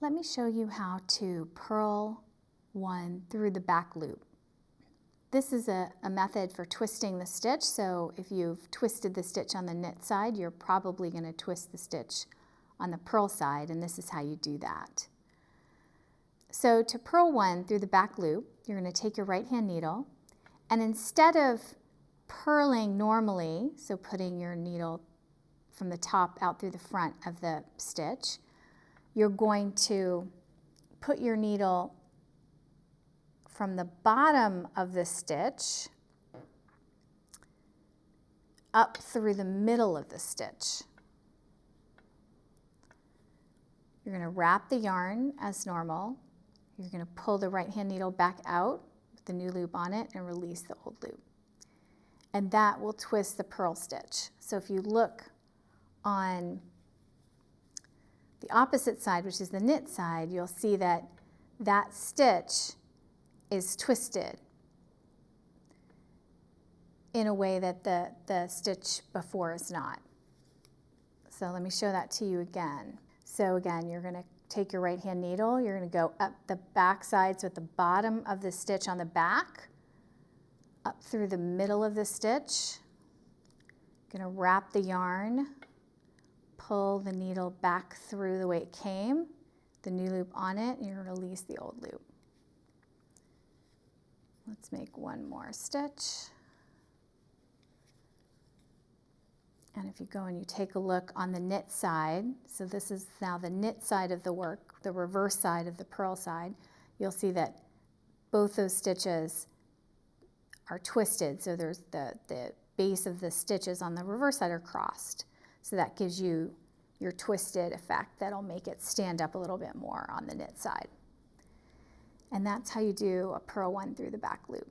Let me show you how to purl one through the back loop. This is a method for twisting the stitch, so if you've twisted the stitch on the knit side, you're probably going to twist the stitch on the purl side, and this is how you do that. So to purl one through the back loop, you're going to take your right hand needle, and instead of purling normally, so putting your needle from the top out through the front of the stitch, you're going to put your needle from the bottom of the stitch up through the middle of the stitch. You're going to wrap the yarn as normal. You're going to pull the right hand needle back out with the new loop on it and release the old loop. And that will twist the purl stitch. So if you look on the opposite side, which is the knit side, you'll see that that stitch is twisted in a way that the stitch before is not. So let me show that to you again. So again, you're going to take your right hand needle, you're going to go up the back side, so at the bottom of the stitch on the back, up through the middle of the stitch. You're going to wrap the yarn, pull the needle back through the way it came, the new loop on it, and you're going to release the old loop. Let's make one more stitch. And if you go and you take a look on the knit side, so this is now the knit side of the work, the reverse side of the purl side, you'll see that both those stitches are twisted. So there's the base of the stitches on the reverse side are crossed. So that gives you your twisted effect that'll make it stand up a little bit more on the knit side. And that's how you do a purl one through the back loop.